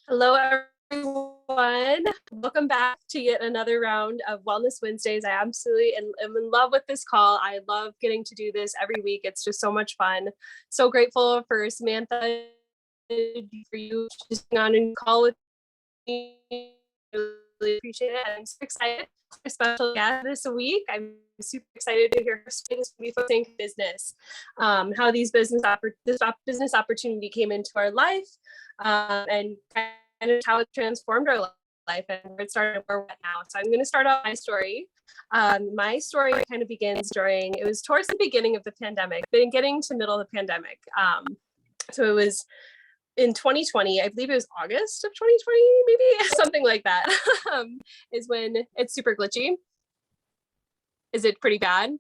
Hello, everyone. Welcome back to yet another round of Wellness Wednesdays. I absolutely am in love with this call. I love getting to do this every week. It's just so much fun. So grateful for Samantha, for you just being on a call with me. Really appreciate it. I'm super excited for a special guest this week. I'm super excited to hear her story. This will be focusing on business, how this business opportunity came into our life, and kind of how it transformed our life and where it started and where we're at now. So I'm going to start off my story. My story kind of begins it was towards the beginning of the pandemic, getting to middle of the pandemic. So it was in 2020, I believe it was August of 2020, maybe something like that, is when it's super glitchy. Is it pretty bad?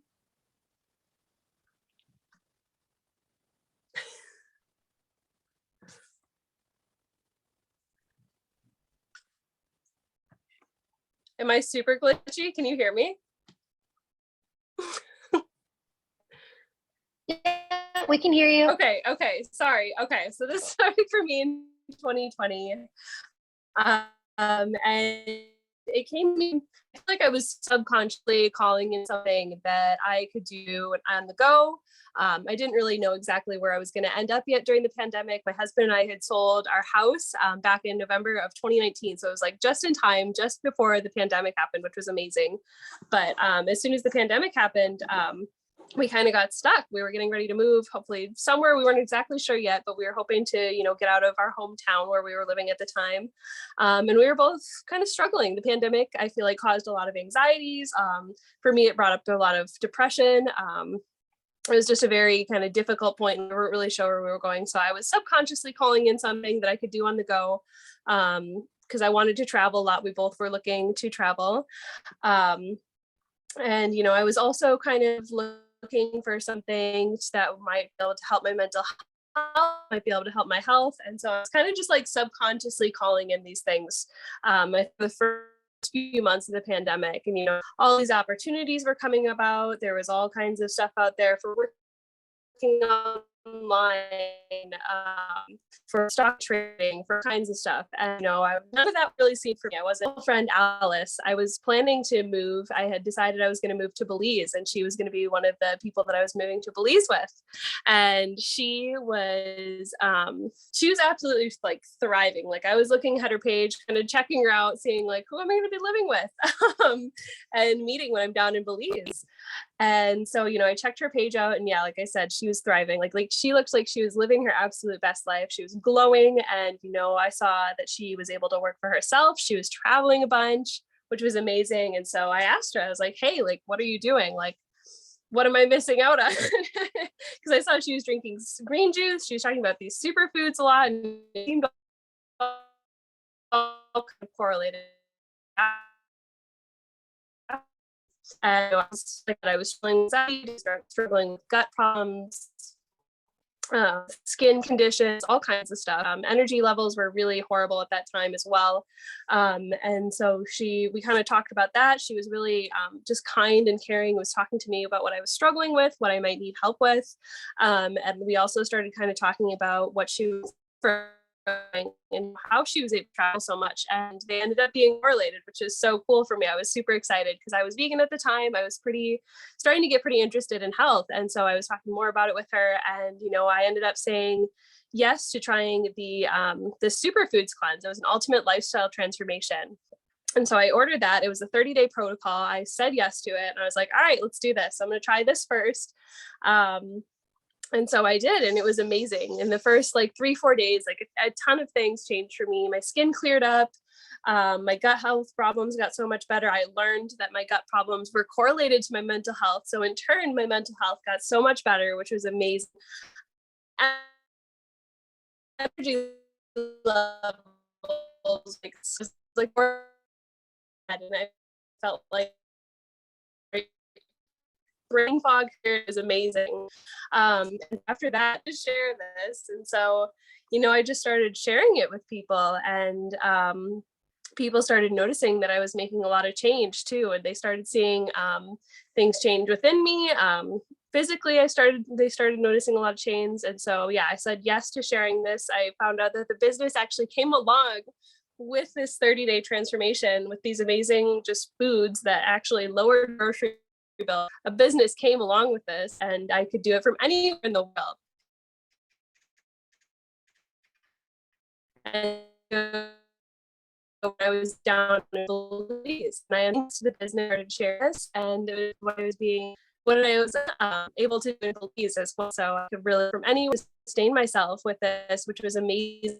Am I super glitchy? Can you hear me? Yeah, we can hear you. Okay. Sorry. Okay. So this started for me in 2020. And it came to me, I feel like I was subconsciously calling in something that I could do on the go. I didn't really know exactly where I was going to end up yet during the pandemic. My husband and I had sold our house back in November of 2019. So it was like just in time, just before the pandemic happened, which was amazing. But as soon as the pandemic happened, we kind of got stuck. We were getting ready to move, hopefully somewhere. We weren't exactly sure yet, but we were hoping to, get out of our hometown where we were living at the time. And we were both kind of struggling. The pandemic, I feel like, caused a lot of anxieties. For me, it brought up a lot of depression. It was just a very kind of difficult point, and we weren't really sure where we were going. So I was subconsciously calling in something that I could do on the go, because I wanted to travel a lot. We both were looking to travel. And, I was also kind of looking for something that might be able to help my mental health, might be able to help my health. And so I was kind of just like subconsciously calling in these things. The first few months of the pandemic, and all these opportunities were coming about. There was all kinds of stuff out there for working online, for stock trading, for kinds of stuff. And none of that really seemed for me. I wasn't. Friend Alice, I was planning to move. I had decided I was going to move to Belize, and she was going to be one of the people that I was moving to Belize with. And she was absolutely like thriving. Like I was looking at her page, kind of checking her out, seeing like, who am I going to be living with, and meeting when I'm down in Belize. And so, I checked her page out, and yeah, like I said, she was thriving. Like she looked like she was living her absolute best life. She was glowing. And, I saw that she was able to work for herself. She was traveling a bunch, which was amazing. And so I asked her, I was like, hey, like, what are you doing? Like, what am I missing out on? Because I saw she was drinking green juice. She was talking about these superfoods a lot, and it seemed all kind of correlated. And I was struggling with gut problems, skin conditions, all kinds of stuff. Energy levels were really horrible at that time as well. And so we kind of talked about that. She was really just kind and caring, was talking to me about what I was struggling with, what I might need help with. And we also started kind of talking about what she was and how she was able to travel so much, and they ended up being correlated, which is so cool for me. I was super excited because I was vegan at the time. I was starting to get pretty interested in health, and so I was talking more about it with her, and I ended up saying yes to trying the superfoods cleanse. It was an ultimate lifestyle transformation. And so I ordered that. It was a 30-day protocol. I said yes to it, and I was like, all right, let's do this. I'm going to try this first. And so I did, and it was amazing. In the first 3-4 days, a ton of things changed for me. My skin cleared up. My gut health problems got so much better. I learned that my gut problems were correlated to my mental health. So in turn, my mental health got so much better, which was amazing. Energy levels, and I felt like brain fog here is amazing. And after that, to share this. And so, I just started sharing it with people, and people started noticing that I was making a lot of change too. And they started seeing things change within me. physically they started noticing a lot of change. And so, yeah, I said yes to sharing this. I found out that the business actually came along with this 30-day transformation with these amazing just foods that actually lowered grocery bill. A business came along with this, and I could do it from anywhere in the world. And I was down in Belize, and I announced the business, started to share this, and it was what I was able to do in Belize as well. So I could really, from anywhere, sustain myself with this, which was amazing.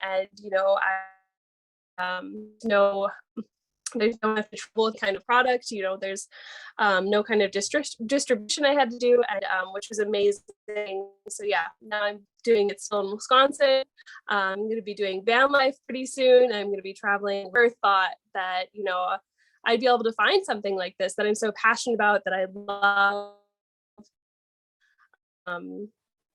And no, there's no trouble kind of product, there's no kind of distribution I had to do, and which was amazing. So yeah, now I'm doing it still in Wisconsin. I'm going to be doing van life pretty soon. I'm going to be traveling. Never thought that I'd be able to find something like this that I'm so passionate about, that I love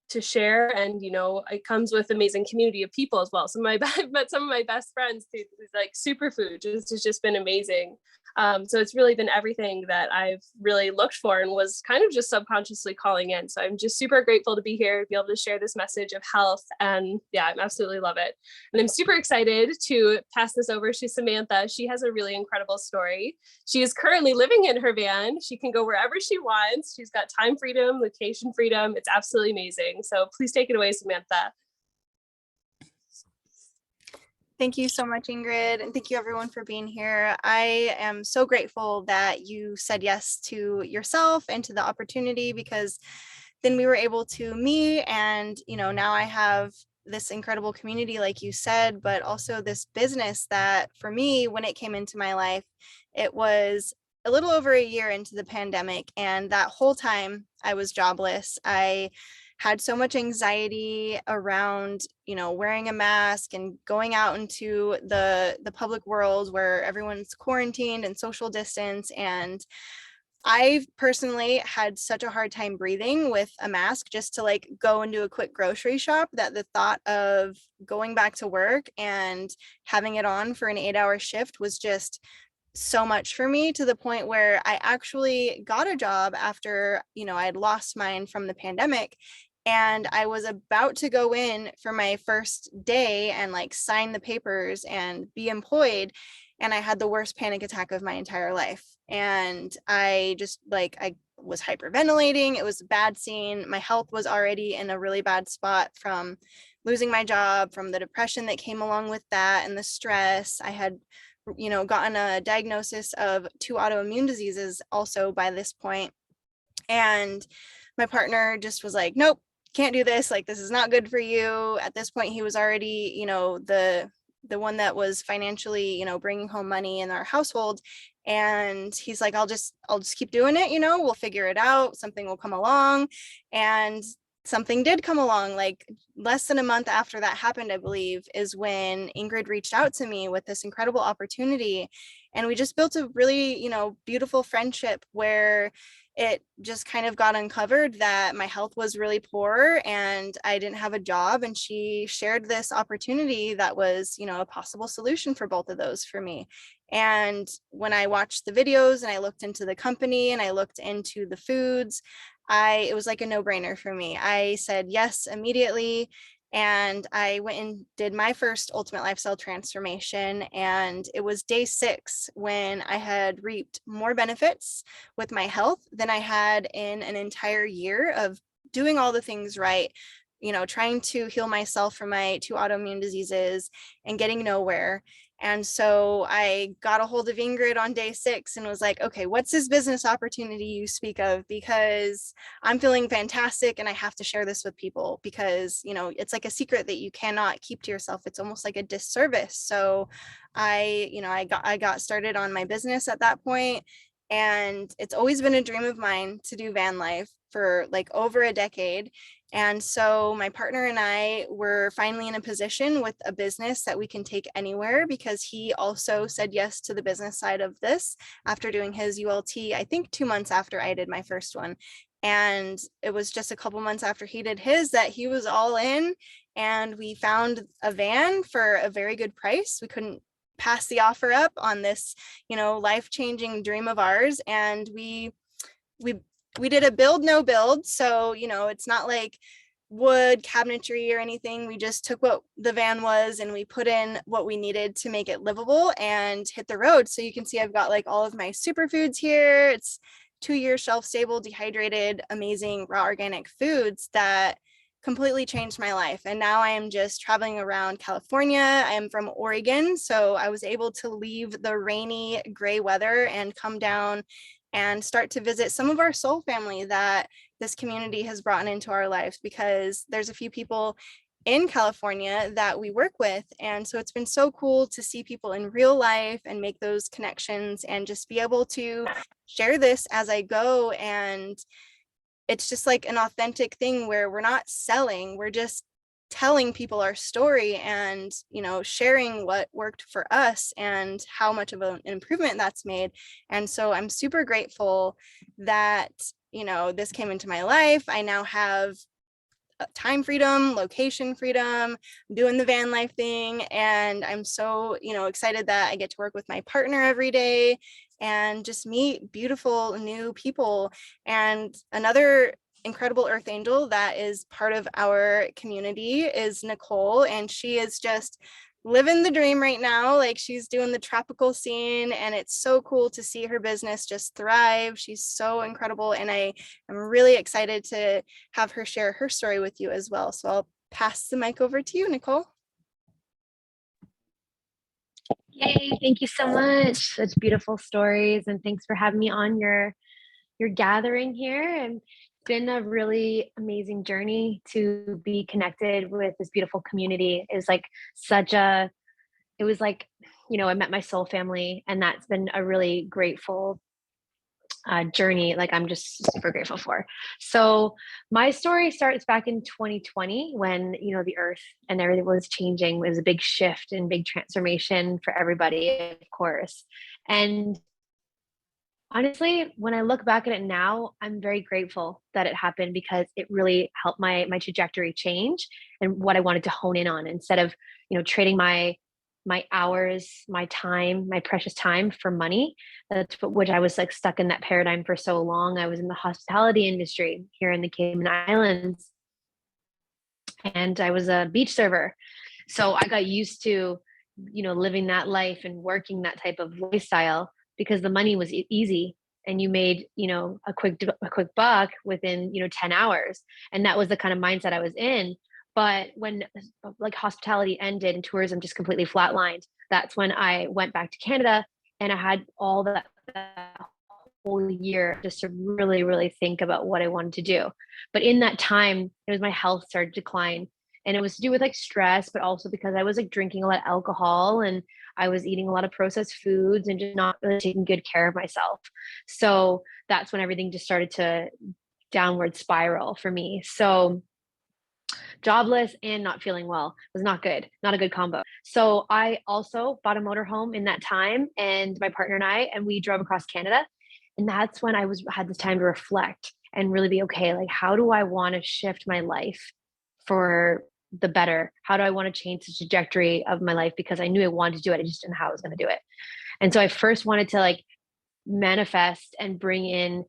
to share. And it comes with amazing community of people as well. I've met some of my best friends through like superfood. It's just been amazing. So it's really been everything that I've really looked for and was kind of just subconsciously calling in. So I'm just super grateful to be here, to be able to share this message of health. And yeah, I absolutely love it. And I'm super excited to pass this over to Samantha. She has a really incredible story. She is currently living in her van. She can go wherever she wants. She's got time freedom, location freedom. It's absolutely amazing. So please take it away, Samantha. Thank you so much, Ingrid, and thank you everyone for being here. I am so grateful that you said yes to yourself and to the opportunity, because then we were able to meet, and now I have this incredible community, like you said, but also this business that for me, when it came into my life, it was a little over a year into the pandemic, and that whole time I was jobless. I had so much anxiety around, wearing a mask and going out into the public world where everyone's quarantined and social distance. And I personally had such a hard time breathing with a mask, just to like go and do a quick grocery shop, that the thought of going back to work and having it on for an 8-hour shift was just so much for me, to the point where I actually got a job after, I had lost mine from the pandemic. And I was about to go in for my first day and like sign the papers and be employed. And I had the worst panic attack of my entire life. And I just I was hyperventilating. It was a bad scene. My health was already in a really bad spot from losing my job, from the depression that came along with that, and the stress. I had gotten a diagnosis of 2 autoimmune diseases also by this point. And my partner just was like, nope, can't do this. Like, this is not good for you. At this point, he was already, the one that was financially, bringing home money in our household. And he's like, I'll just keep doing it. We'll figure it out. Something will come along. And something did come along. Like less than a month after that happened, I believe, is when Ingrid reached out to me with this incredible opportunity. And we just built a really, beautiful friendship, where it just kind of got uncovered that my health was really poor and I didn't have a job. And she shared this opportunity that was, a possible solution for both of those for me. And when I watched the videos and I looked into the company and I looked into the foods, it was like a no-brainer for me. I said yes immediately. And I went and did my first ultimate lifestyle transformation. And it was day 6 when I had reaped more benefits with my health than I had in an entire year of doing all the things right, trying to heal myself from my 2 autoimmune diseases and getting nowhere. And so I got a hold of Ingrid on day 6 and was like, okay, what's this business opportunity you speak of? Because I'm feeling fantastic and I have to share this with people, because, it's like a secret that you cannot keep to yourself. It's almost like a disservice. So I got started on my business at that point. And it's always been a dream of mine to do van life for like over a decade. And so my partner and I were finally in a position with a business that we can take anywhere, because he also said yes to the business side of this after doing his ULT, I think 2 months after I did my first one. And it was just a couple months after he did his that he was all in, and we found a van for a very good price. We couldn't pass the offer up on this, life-changing dream of ours. And we did a build no build. So, it's not like wood cabinetry or anything. We just took what the van was and we put in what we needed to make it livable and hit the road. So you can see I've got like all of my superfoods here. It's 2-year shelf stable, dehydrated, amazing raw organic foods that completely changed my life. And now I am just traveling around California. I am from Oregon, so I was able to leave the rainy, gray weather and come down and start to visit some of our soul family that this community has brought into our lives, because there's a few people in California that we work with. And so it's been so cool to see people in real life and make those connections and just be able to share this as I go. And it's just like an authentic thing where we're not selling, we're just telling people our story and, sharing what worked for us and how much of an improvement that's made. And so I'm super grateful that, this came into my life. I now have time freedom, location freedom, doing the van life thing. And I'm so, excited that I get to work with my partner every day and just meet beautiful new people. And another incredible earth angel that is part of our community is Nicole, and she is just living the dream right now. Like, she's doing the tropical scene, and it's so cool to see her business just thrive. She's so incredible, and I am really excited to have her share her story with you as well. So I'll pass the mic over to you, Nicole. Yay, thank you so much. Such beautiful stories, and thanks for having me on your gathering here. And it's been a really amazing journey to be connected with this beautiful community. It was like I met my soul family, and that's been a really grateful journey. Like, I'm just super grateful for. So my story starts back in 2020 when, the earth and everything was changing. It was a big shift and big transformation for everybody, of course. And honestly, when I look back at it now, I'm very grateful that it happened, because it really helped my trajectory change and what I wanted to hone in on, instead of, trading my hours, my time, my precious time for money. That's which I was like stuck in that paradigm for so long. I was in the hospitality industry here in the Cayman Islands, and I was a beach server. So I got used to, living that life and working that type of lifestyle, because the money was easy and you made, a quick buck within, 10 hours. And that was the kind of mindset I was in. But when like hospitality ended and tourism just completely flatlined, that's when I went back to Canada, and I had all that whole year just to really, really think about what I wanted to do. But in that time, it was my health started to decline, and it was to do with like stress, but also because I was like drinking a lot of alcohol, and I was eating a lot of processed foods and just not really taking good care of myself. So that's when everything just started to downward spiral for me. So jobless and not feeling well was not good, not a good combo. So I also bought a motorhome in that time, and my partner and and we drove across Canada. And that's when I had this time to reflect and really be okay. Like, how do I want to shift my life for the better? How do I want to change the trajectory of my life? Because I knew I wanted to do it. I just didn't know how I was going to do it. And so I first wanted to like manifest and bring in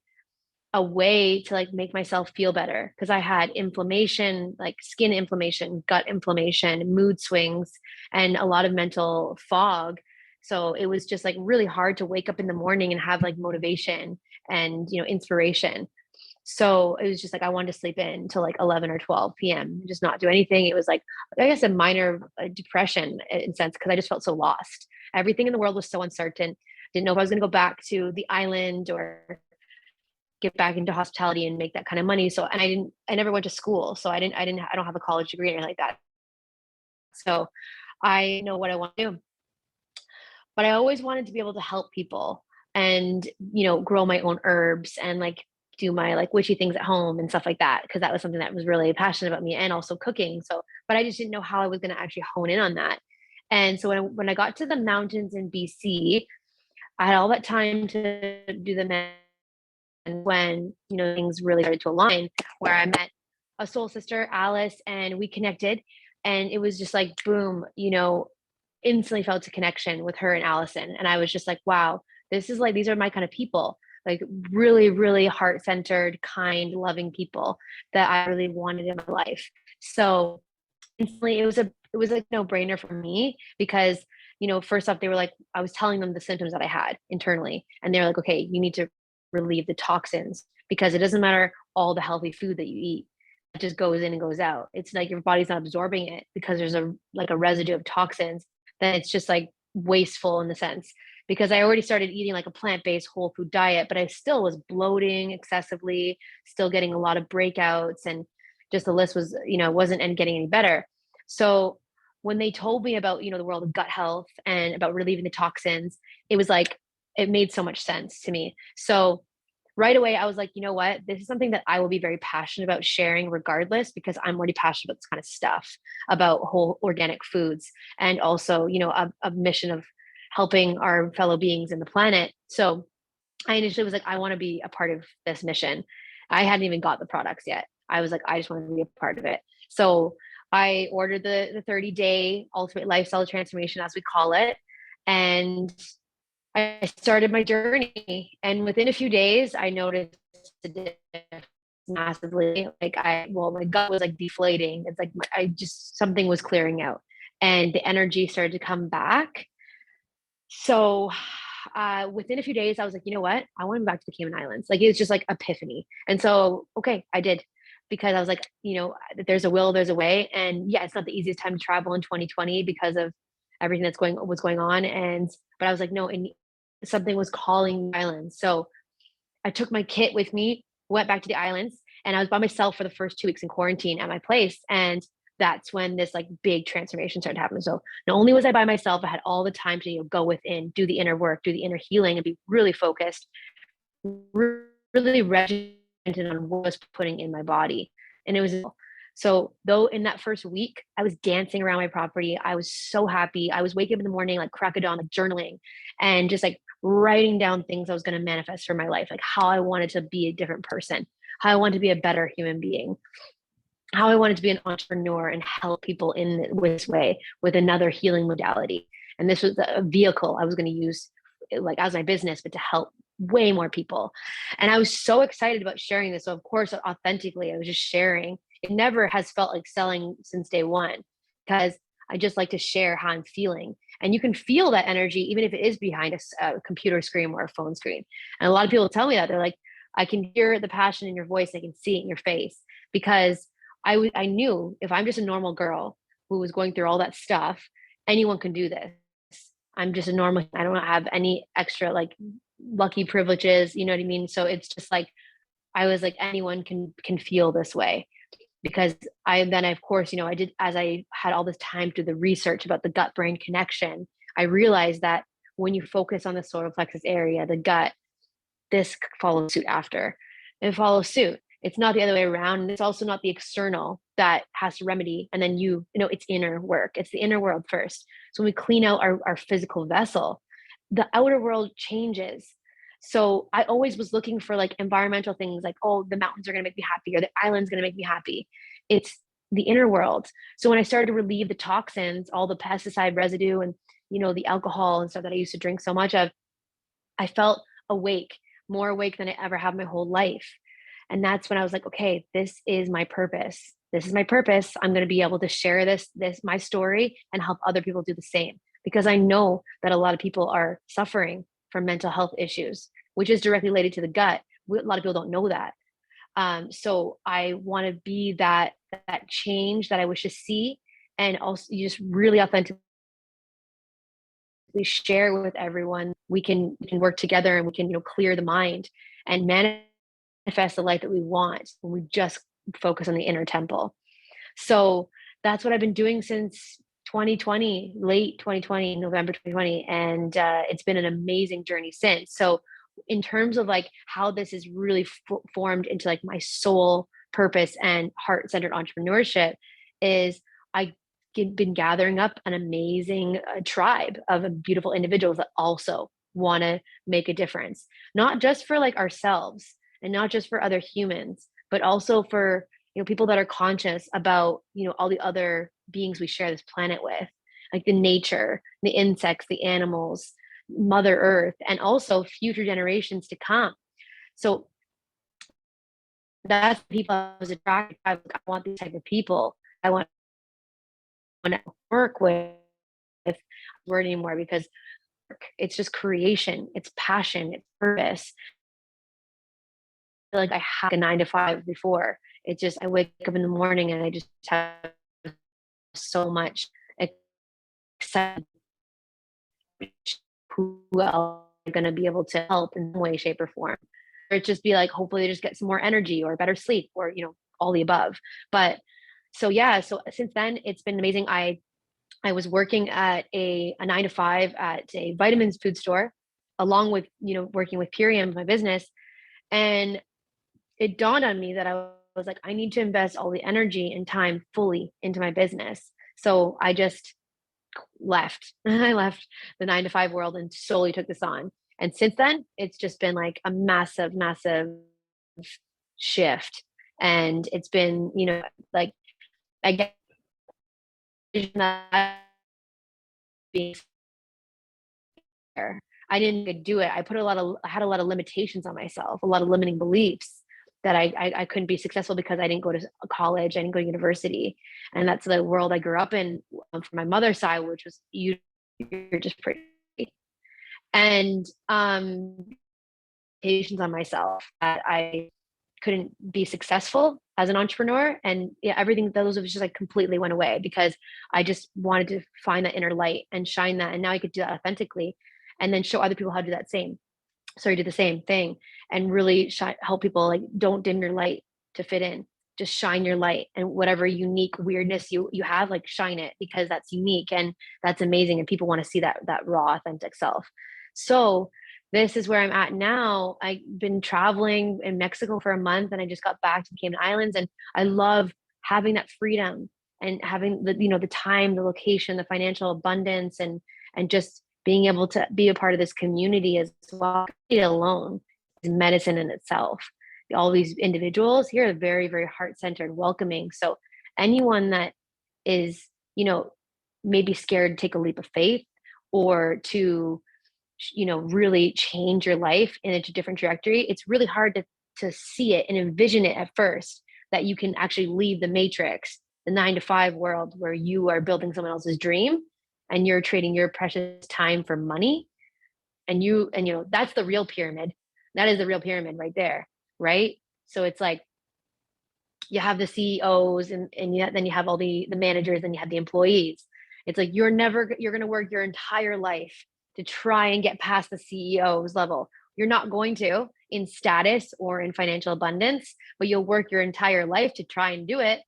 a way to like make myself feel better, because I had inflammation, like skin inflammation, gut inflammation, mood swings, and a lot of mental fog. So it was just like really hard to wake up in the morning and have like motivation and, inspiration. So it was just like I wanted to sleep in until like 11 or 12 p.m., just not do anything. It was like, I guess, a minor depression in a sense, because I just felt so lost. Everything in the world was so uncertain. Didn't know if I was going to go back to the island or get back into hospitality and make that kind of money. So, and I never went to school. So I don't have a college degree or anything like that. So I know what I want to do, but I always wanted to be able to help people and, grow my own herbs and like do my like witchy things at home and stuff like that. Cause that was something that was really passionate about me, and also cooking. So, but I just didn't know how I was going to actually hone in on that. And so when I got to the mountains in BC, I had all that time to do the, and when, things really started to align, where I met a soul sister, Alice, and we connected, and it was just like, boom, instantly felt a connection with her and Allison. And I was just like, wow, this is like, these are my kind of people, like really, really heart-centered, kind, loving people that I really wanted in my life. So instantly it was like no brainer for me because, first off, they were like, I was telling them the symptoms that I had internally, and they're like, okay, you need to relieve the toxins because it doesn't matter all the healthy food that you eat. It just goes in and goes out. It's like your body's not absorbing it because there's a residue of toxins. Then it's just like wasteful in the sense because I already started eating like a plant-based whole food diet, but I still was bloating excessively, still getting a lot of breakouts, and just the list was, wasn't and getting any better. So when they told me about, the world of gut health and about relieving the toxins, it was like, it made so much sense to me. So right away, I was like, you know what? This is something that I will be very passionate about sharing regardless, because I'm already passionate about this kind of stuff, about whole organic foods, and also, a mission of helping our fellow beings in the planet. So I initially was like, I want to be a part of this mission. I hadn't even got the products yet. I was like, I just want to be a part of it. So I ordered the 30-day ultimate lifestyle transformation, as we call it. And I started my journey. And within a few days, I noticed a difference massively. My gut was like deflating. It's like, something was clearing out and the energy started to come back. So within a few days, I was like, you know what? I want to go back to the Cayman Islands. Like, it was just like epiphany. And so, okay, I did, because I was like, there's a will, there's a way. And yeah, it's not the easiest time to travel in 2020 because of everything was going on. But I was like, no, and something was calling the islands. So I took my kit with me, went back to the islands, and I was by myself for the first 2 weeks in quarantine at my place. And that's when this like big transformation started happening. So not only was I by myself, I had all the time to go within, do the inner work, do the inner healing, and be really focused, really regimented on what I was putting in my body. And it was so, though in that first week, I was dancing around my property. I was so happy. I was waking up in the morning, like crack of dawn, like journaling and just like writing down things I was going to manifest for my life, like how I wanted to be a different person, how I wanted to be a better human being, how I wanted to be an entrepreneur and help people in this way with another healing modality. And this was a vehicle I was going to use like as my business, but to help way more people. And I was so excited about sharing this. So of course, authentically, I was just sharing. It never has felt like selling since day one, because I just like to share how I'm feeling. And you can feel that energy, even if it is behind a computer screen or a phone screen. And a lot of people tell me that. They're like, I can hear the passion in your voice. I can see it in your face, because I knew if I'm just a normal girl who was going through all that stuff, anyone can do this. I'm just a normal, I don't have any extra like lucky privileges, you know what I mean? So it's just like, I was like, anyone can feel this way. Because of course, I did, as I had all this time to do the research about the gut brain connection, I realized that when you focus on the solar plexus area, the gut, this follows suit after. It follows suit. It's not the other way around. And it's also not the external that has to remedy. And then it's inner work. It's the inner world first. So when we clean out our physical vessel, the outer world changes. So I always was looking for like environmental things like, oh, the mountains are going to make me happy, or the island's going to make me happy. It's the inner world. So when I started to relieve the toxins, all the pesticide residue and, the alcohol and stuff that I used to drink so much of, I felt awake, more awake than I ever have my whole life. And that's when I was like, okay, this is my purpose. This is my purpose. I'm going to be able to share my story and help other people do the same, because I know that a lot of people are suffering from mental health issues, which is directly related to the gut. A lot of people don't know that. So I want to be that change that I wish to see, and also just really authentically share with everyone. We can work together, and we can clear the mind and manifest the life that we want when we just focus on the inner temple. So that's what I've been doing since 2020, late 2020, November 2020. And it's been an amazing journey since. So in terms of like how this is really formed into like my soul purpose and heart-centered entrepreneurship, is I've been gathering up an amazing tribe of beautiful individuals that also want to make a difference, not just for like ourselves and not just for other humans, but also for people that are conscious about all the other beings we share this planet with. like the nature, the insects, the animals, Mother Earth, and also future generations to come. So that's people I was attracted to. I want these type of people. I want to work with word anymore, because it's just creation, it's passion, it's purpose. I feel like I had a 9 to 5 before. It just, I wake up in the morning and I just have so much excitement. Who else am going to be able to help in some way, shape, or form? Or it just be like, hopefully they just get some more energy or better sleep, or, all the above. But so, yeah, so since then it's been amazing. I was working at a 9 to 5 at a vitamins food store, along with, working with Purium, my business. And it dawned on me that I was like, I need to invest all the energy and time fully into my business. So I just left. I left the 9 to 5 world and solely took this on. And since then, it's just been like a massive, massive shift. And it's been, like, I get that being there. I didn't do it. I had a lot of limitations on myself, a lot of limiting beliefs that I couldn't be successful because I didn't go to college, I didn't go to university. And that's the world I grew up in, from my mother's side, which was, you're just pretty. And limitations on myself that I couldn't be successful as an entrepreneur. And yeah, everything, those just like completely went away, because I just wanted to find that inner light and shine that. And now I could do that authentically, and then show other people how to do that same. So I did the same thing, and really help people, like, don't dim your light to fit in. Just shine your light, and whatever unique weirdness you have, like, shine it, because that's unique and that's amazing. And people want to see that raw, authentic self. So this is where I'm at now. I've been traveling in Mexico for a month, and I just got back to the Cayman Islands, and I love having that freedom and having the time, the location, the financial abundance, and just being able to be a part of this community as well. Alone is medicine in itself. All these individuals here are very, very heart-centered, welcoming. So anyone that is, maybe scared to take a leap of faith, or to, really change your life in a different trajectory, it's really hard to see it and envision it at first, that you can actually leave the matrix, the 9 to 5 world, where you are building someone else's dream and you're trading your precious time for money. And that's the real pyramid. That is the real pyramid right there. Right. So it's like, you have the CEOs, and then you have all the managers, and you have the employees. It's like, you're going to work your entire life to try and get past the CEO's level. You're not going to, in status or in financial abundance, but you'll work your entire life to try and do it.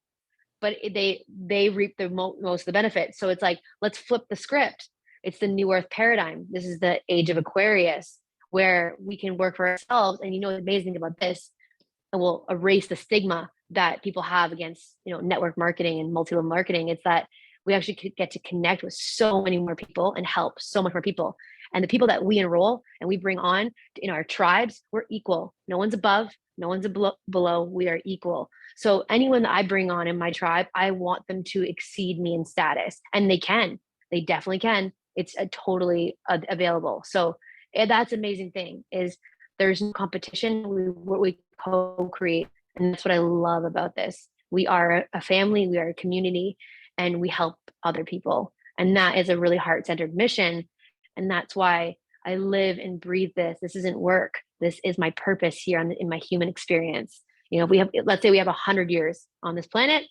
But they reap the most of the benefits. So it's like, let's flip the script. It's the new earth paradigm. This is the age of Aquarius, where we can work for ourselves. And what's amazing about this, and we'll erase the stigma that people have against, network marketing and multi-level marketing. It's that we actually get to connect with so many more people and help so much more people. And the people that we enroll and we bring on in our tribes, we're equal. No one's above, no one's below. We are equal. So anyone that I bring on in my tribe, I want them to exceed me in status, and they definitely can. It's totally available. So that's amazing thing, is there's no competition. We co-create. And that's what I love about this. We are a family, we are a community, and we help other people. And that is a really heart-centered mission. And that's why I live and breathe this. This isn't work. This is my purpose here in my human experience. Let's say we have 100 years on this planet.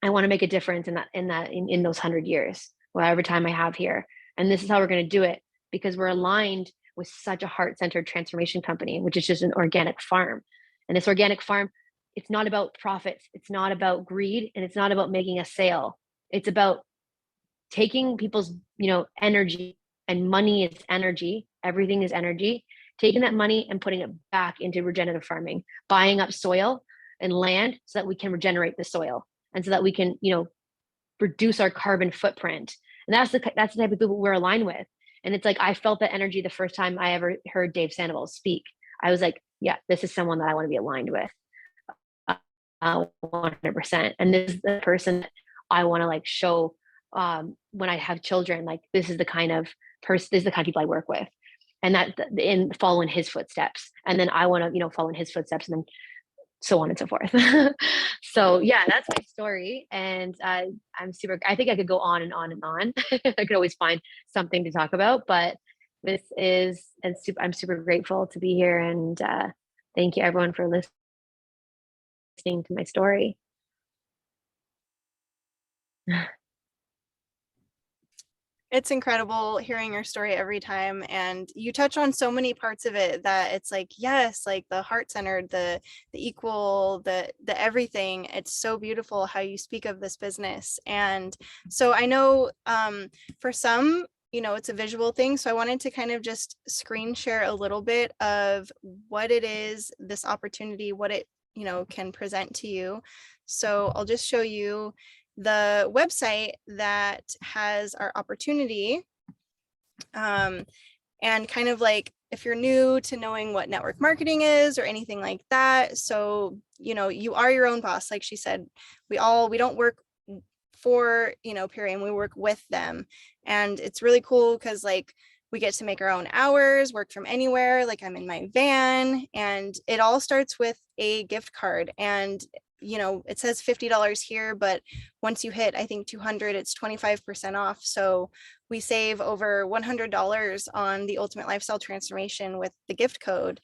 I want to make a difference in those 100 years, whatever time I have here. And this is how we're going to do it, because we're aligned with such a heart-centered transformation company, which is just an organic farm. And this organic farm, it's not about profits. It's not about greed, and it's not about making a sale. It's about taking people's, energy, and money is energy. Everything is energy. Taking that money and putting it back into regenerative farming, buying up soil and land so that we can regenerate the soil, and so that we can, reduce our carbon footprint. And that's the type of people we're aligned with. And it's like, I felt that energy the first time I ever heard Dave Sandoval speak. I was like, yeah, this is someone that I want to be aligned with. 100%. And this is the person that I want to show when I have children, like this is the kind of person, this is the kind of people I work with, and that in follow in his footsteps, and then I want to, follow in his footsteps, and then so on and so forth. So yeah, that's my story, and I'm super. I think I could go on and on and on. I could always find something to talk about, but this is, and I'm super grateful to be here, and thank you everyone for listening to my story. It's incredible hearing your story every time, and you touch on so many parts of it that it's like, yes, like the heart-centered, the equal, the everything. It's so beautiful how you speak of this business. And so I know for some, it's a visual thing, so I wanted to kind of just screen share a little bit of what it is, this opportunity, what it can present to you. So I'll just show you the website that has our opportunity, and kind of like if you're new to knowing what network marketing is or anything like that. So, you are your own boss. Like she said, we don't work for, Purium, we work with them. And it's really cool because like we get to make our own hours, work from anywhere. Like I'm in my van, and it all starts with a gift card. And it says $50 here, but once you hit, I think 200, it's 25% off. So we save over $100 on the Ultimate Lifestyle Transformation with the gift code.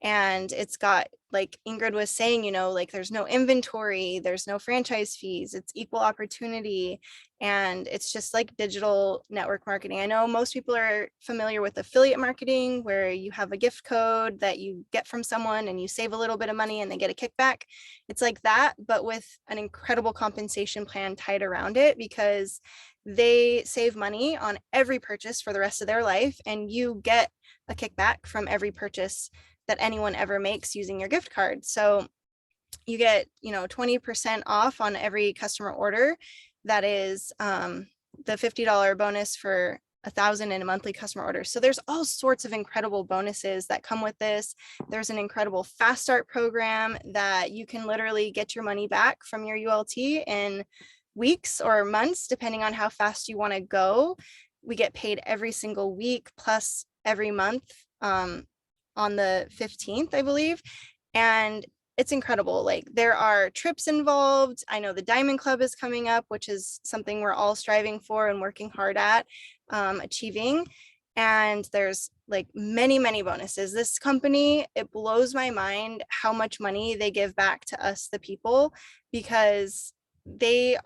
And it's got, like Ingrid was saying, like there's no inventory, there's no franchise fees, it's equal opportunity. And it's just like digital network marketing. I know most people are familiar with affiliate marketing, where you have a gift code that you get from someone and you save a little bit of money and they get a kickback. It's like that, but with an incredible compensation plan tied around it, because they save money on every purchase for the rest of their life, and you get a kickback from every purchase that anyone ever makes using your gift card. So you get 20% off on every customer order. That is the $50 bonus for 1,000 in a monthly customer order. So there's all sorts of incredible bonuses that come with this. There's an incredible fast start program that you can literally get your money back from your ULT in weeks or months, depending on how fast you want to go. We get paid every single week plus every month on the 15th, I believe. And it's incredible. Like there are trips involved. I know the Diamond Club is coming up, which is something we're all striving for and working hard at achieving. And there's like many, many bonuses. This company, it blows my mind how much money they give back to us, the people, because they're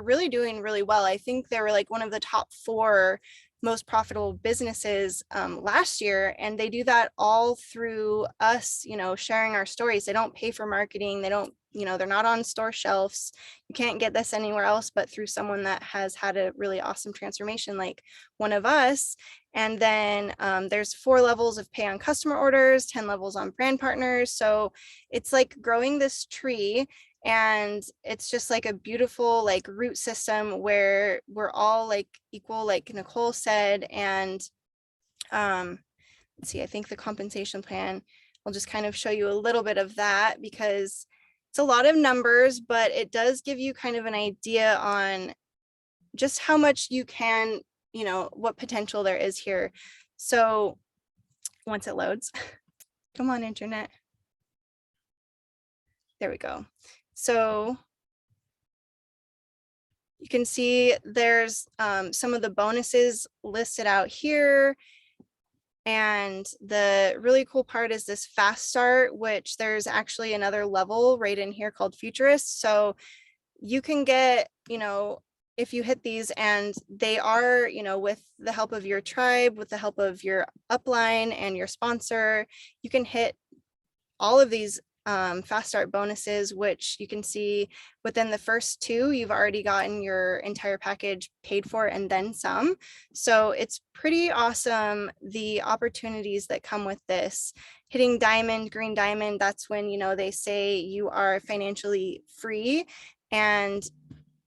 really doing really well. I think they were like one of the top 4 most profitable businesses last year, and they do that all through us, sharing our stories. They don't pay for marketing. They don't, they're not on store shelves. You can't get this anywhere else but through someone that has had a really awesome transformation like one of us. And then there's 4 levels of pay on customer orders, 10 levels on brand partners. So it's like growing this tree. And it's just like a beautiful like root system where we're all like equal, like Nicole said. And let's see, I think the compensation plan, I'll just kind of show you a little bit of that, because it's a lot of numbers, but it does give you kind of an idea on just how much you can, what potential there is here. So once it loads, come on, internet. There we go. So you can see there's some of the bonuses listed out here. And the really cool part is this fast start, which there's actually another level right in here called Futurist. So you can get, if you hit these, and they are, with the help of your tribe, with the help of your upline and your sponsor, you can hit all of these fast start bonuses, which you can see within the first 2, you've already gotten your entire package paid for and then some. So it's pretty awesome, the opportunities that come with this. Hitting diamond, green diamond, that's when, they say you are financially free and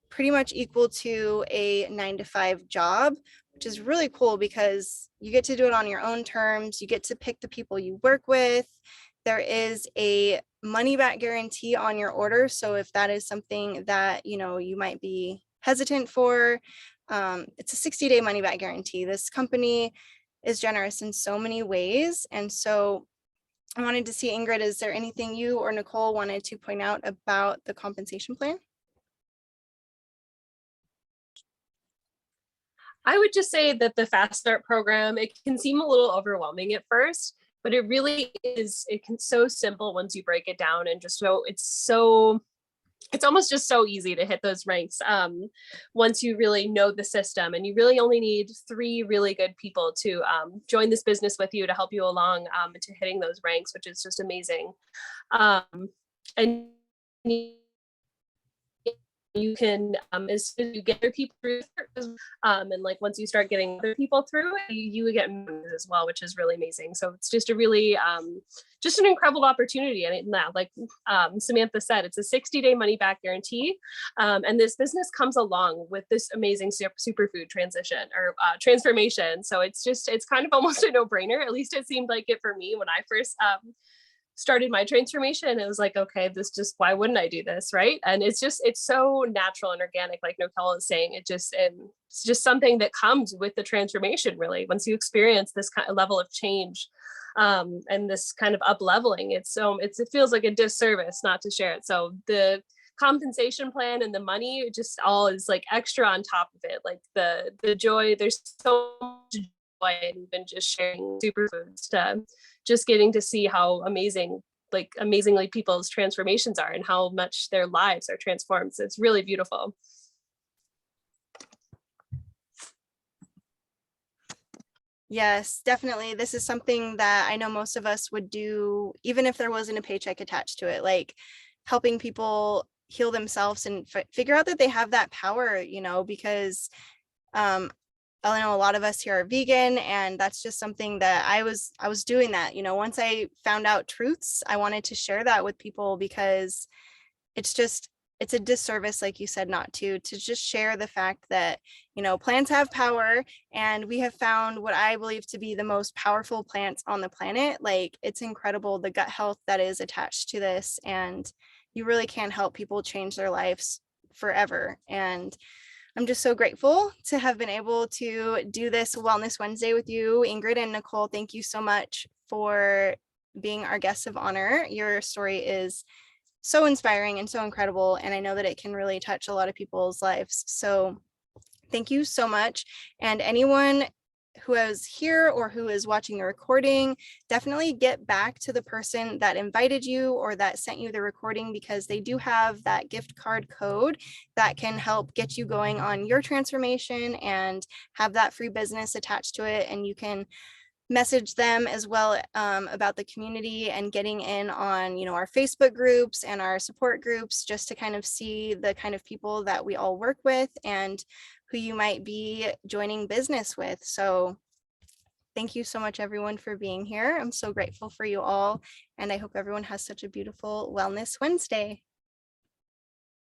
pretty much equal to a 9-to-5 job, which is really cool because you get to do it on your own terms. You get to pick the people you work with. There is a money back guarantee on your order. So if that is something that, you might be hesitant for, It's a 60-day money back guarantee. This company is generous in so many ways. And so I wanted to see, Ingrid, is there anything you or Nicole wanted to point out about the compensation plan? I would just say that the Fast Start program, it can seem a little overwhelming at first, but it really is, it can so simple once you break it down, and just it's almost just so easy to hit those ranks once you really know the system. And you really only need 3 really good people to join this business with you to help you along to hitting those ranks, which is just amazing. And you can, as soon as you get your people through, and like once you start getting other people through, you get members as well, which is really amazing. So it's just a really, just an incredible opportunity. And now, like Samantha said, it's a 60-day money back guarantee. And this business comes along with this amazing superfood transition or transformation. So it's kind of almost a no-brainer. At least it seemed like it for me when I first started my transformation. It was like, okay, why wouldn't I do this, right? And it's so natural and organic, like Nicole is saying. It's just something that comes with the transformation, really. Once you experience this kind of level of change and this kind of up leveling, it feels like a disservice not to share it. So the compensation plan and the money just all is like extra on top of it. Like the joy, there's so much joy in even just sharing superfoods, to just getting to see how amazingly people's transformations are and how much their lives are transformed. So it's really beautiful. Yes, definitely. This is something that I know most of us would do, even if there wasn't a paycheck attached to it, like helping people heal themselves and figure out that they have that power, because I know a lot of us here are vegan, and that's just something that I was doing that. Once I found out truths, I wanted to share that with people, because it's a disservice, like you said, not to just share the fact that, plants have power, and we have found what I believe to be the most powerful plants on the planet. Like, it's incredible, the gut health that is attached to this, and you really can help people change their lives forever. And I'm just so grateful to have been able to do this Wellness Wednesday with you, Ingrid and Nicole. Thank you so much for being our guests of honor. Your story is so inspiring and so incredible, and I know that it can really touch a lot of people's lives. So thank you so much. And anyone who is here or who is watching the recording, definitely get back to the person that invited you or that sent you the recording, because they do have that gift card code that can help get you going on your transformation and have that free business attached to it. And you can message them as well about the community and getting in on, our Facebook groups and our support groups, just to kind of see the kind of people that we all work with and who you might be joining business with. So thank you so much, everyone, for being here. I'm so grateful for you all, and I hope everyone has such a beautiful Wellness Wednesday.